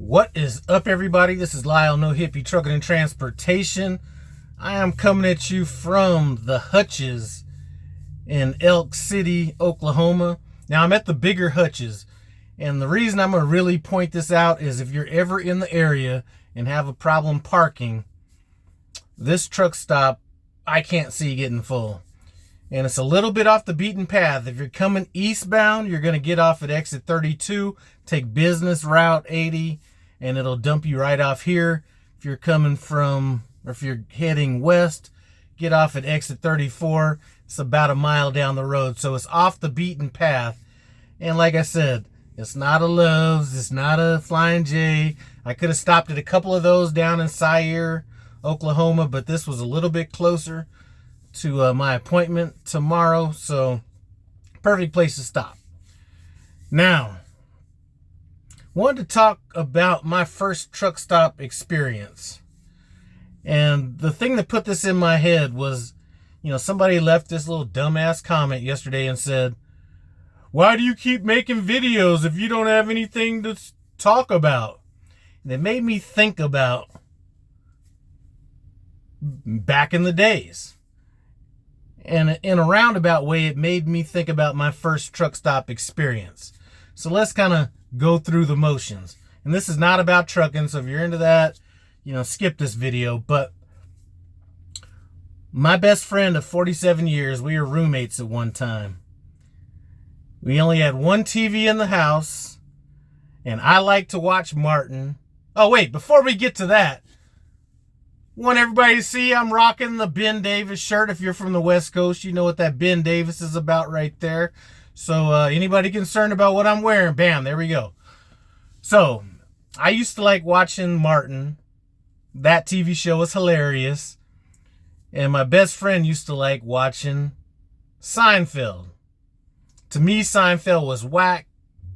What is up, everybody? This is Lyle, No Hippie Trucking and Transportation. I am coming at you from the hutches in Elk City, Oklahoma. Now, I'm at the bigger hutches, and the reason I'm going to really point this out is if you're ever in the area and have a problem parking, this truck stop, I can't see getting full. And it's a little bit off the beaten path. If you're coming eastbound, you're going to get off at exit 32, take business route 80, and it'll dump you right off here. If you're coming from, or if you're heading west, get off at exit 34. It's about a mile down the road, so it's off the beaten path. And like I said, it's not a Love's, it's not a Flying J. I could have stopped at a couple of those down in Sierra, Oklahoma, but this was a little bit closer to my appointment tomorrow, so perfect place to stop. Now, wanted to talk about my first truck stop experience. And the thing that put this in my head was, somebody left this little dumbass comment yesterday and said, "Why do you keep making videos if you don't have anything to talk about?" And it made me think about back in the days. And in a roundabout way, it made me think about my first truck stop experience. So let's kind of go through the motions. And this is not about trucking, so if you're into that, skip this video. But my best friend of 47 years, we were roommates at one time. We only had one TV in the house, and I like to watch Martin. Oh, wait, before we get to that, want everybody to see I'm rocking the Ben Davis shirt. If you're from the West Coast, you know what that Ben Davis is about right there. So anybody concerned about what I'm wearing, bam, there we go. So I used to like watching Martin. That TV show was hilarious. And my best friend used to like watching Seinfeld. To me, Seinfeld was whack.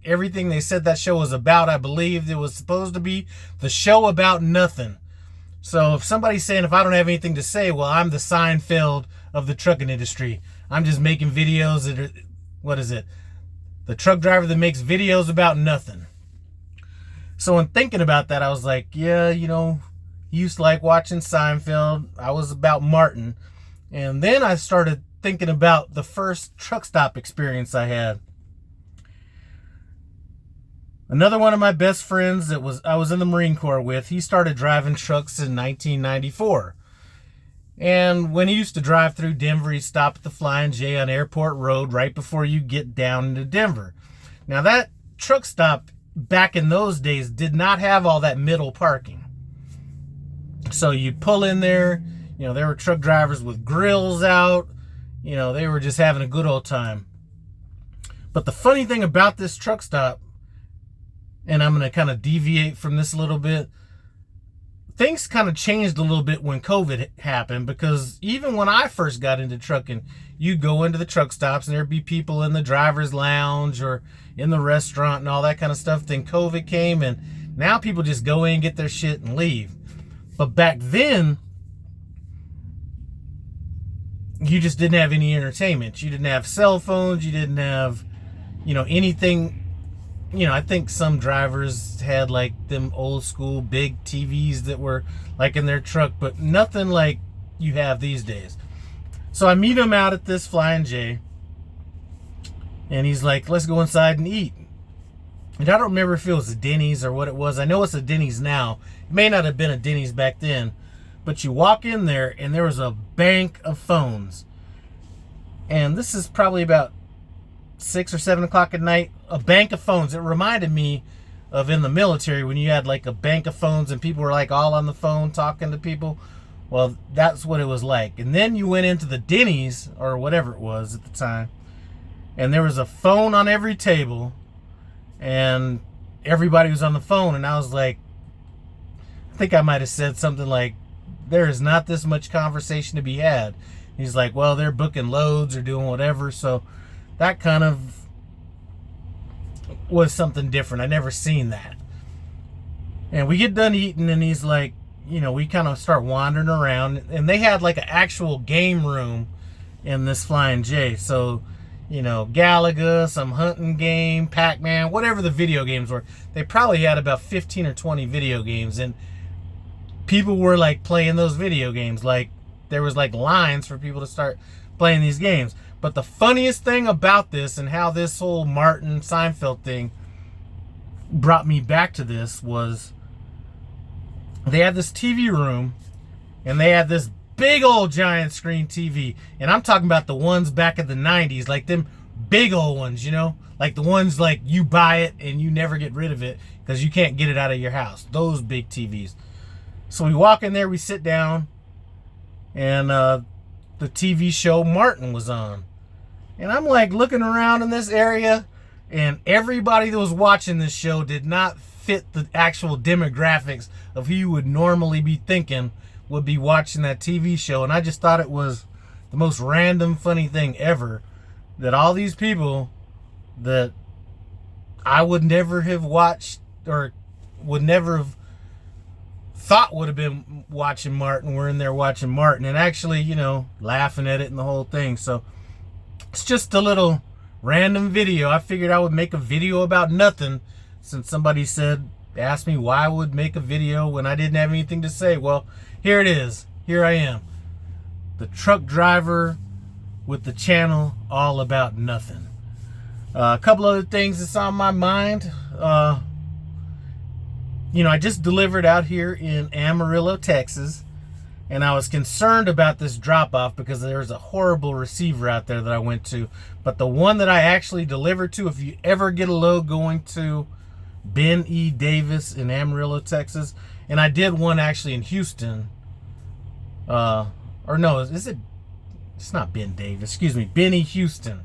Everything they said that show was about, I believed it was supposed to be the show about nothing. So if somebody's saying if I don't have anything to say, well, I'm the Seinfeld of the trucking industry. I'm just making videos that are, what is it? The truck driver that makes videos about nothing. So in thinking about that, I was like, yeah, he used to like watching Seinfeld. I was about Martin. And then I started thinking about the first truck stop experience I had. Another one of my best friends that I was in the Marine Corps with, he started driving trucks in 1994. And when he used to drive through Denver, he'd stop at the Flying J on Airport Road right before you get down into Denver. Now that truck stop back in those days did not have all that middle parking. So you'd pull in there, there were truck drivers with grills out, they were just having a good old time. But the funny thing about this truck stop, and I'm going to kind of deviate from this a little bit, things kind of changed a little bit when COVID happened, because even when I first got into trucking, you'd go into the truck stops and there'd be people in the driver's lounge or in the restaurant and all that kind of stuff. Then COVID came, and now people just go in, get their shit, and leave. But back then, you just didn't have any entertainment. You didn't have cell phones. You didn't have, anything. I think some drivers had like them old school big TVs that were like in their truck, but nothing like you have these days. So I meet him out at this Flying J, and he's like, let's go inside and eat. And I don't remember if it was a Dennys or what it was. I know it's a Dennys now. It may not have been a Dennys back then, but you walk in there and there was a bank of phones. And this is probably about 6 or 7 o'clock at night, a bank of phones. It reminded me of in the military when you had like a bank of phones and people were like all on the phone talking to people. Well, that's what it was like. And then you went into the Dennys or whatever it was at the time, and there was a phone on every table and everybody was on the phone. And I was like, I think I might have said something like, there is not this much conversation to be had. He's like, well, they're booking loads or doing whatever. So that kind of was something different. I never seen that. And we get done eating, and he's like, we kind of start wandering around, and they had like an actual game room in this Flying J. So you know, Galaga, some hunting game, Pac-Man, whatever the video games were. They probably had about 15 or 20 video games, and people were like playing those video games. Like there was like lines for people to start playing these games. But the funniest thing about this and how this whole Martin Seinfeld thing brought me back to this was they had this TV room and they had this big old giant screen TV. And I'm talking about the ones back in the 90s, like them big old ones, you know? Like the ones like you buy it and you never get rid of it because you can't get it out of your house. Those big TVs. So we walk in there, we sit down, and the TV show Martin was on. And I'm like looking around in this area, and everybody that was watching this show did not fit the actual demographics of who you would normally be thinking would be watching that TV show. And I just thought it was the most random funny thing ever that all these people that I would never have watched or would never have thought would have been watching Martin were in there watching Martin and actually, you know, laughing at it and the whole thing. So it's just a little random video. I figured I would make a video about nothing since somebody asked me why I would make a video when I didn't have anything to say. Well, here it is. Here I am. The truck driver with the channel all about nothing. A couple other things that's on my mind. You know, I just delivered out here in Amarillo, Texas, and I was concerned about this drop-off because there was a horrible receiver out there that I went to. But the one that I actually delivered to, if you ever get a load going to Ben E. Davis in Amarillo, Texas, and I did one actually in Houston, or no, is it? It's not Ben Davis, excuse me, Benny Houston.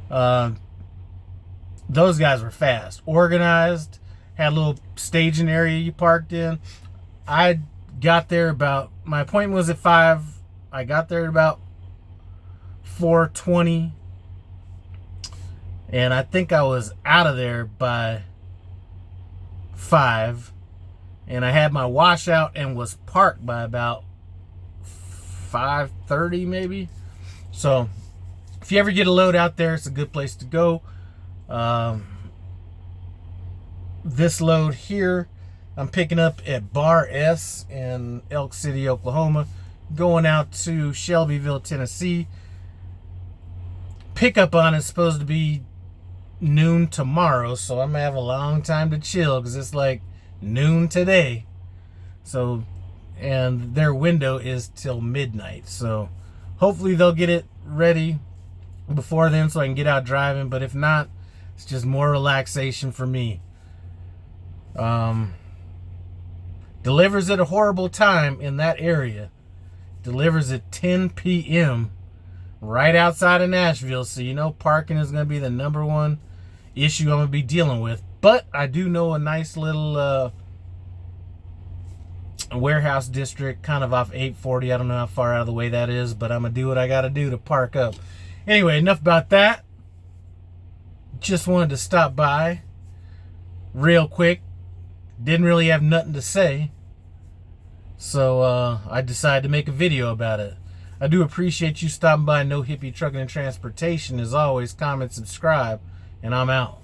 Those guys were fast, organized, had a little staging area you parked in. I got there about, my appointment was at 5. I got there at about 4:20. And I think I was out of there by 5. And I had my washout and was parked by about 5:30 maybe. So if you ever get a load out there, it's a good place to go. This load here I'm picking up at Bar S in Elk City, Oklahoma, going out to Shelbyville, Tennessee. Pickup on is supposed to be noon tomorrow, so I'm gonna have a long time to chill because it's like noon today. So, and their window is till midnight, so hopefully they'll get it ready before then so I can get out driving. But if not, it's just more relaxation for me. Delivers at a horrible time in that area. Delivers at 10 p.m. right outside of Nashville, so you know parking is going to be the number one issue I'm going to be dealing with. But I do know a nice little warehouse district kind of off 840. I don't know how far out of the way that is, but I'm going to do what I got to do to park up. Anyway, enough about that. Just wanted to stop by real quick. Didn't really have nothing to say, so I decided to make a video about it. I do appreciate you stopping by No Hippie Trucking and Transportation. As always, comment, subscribe, and I'm out.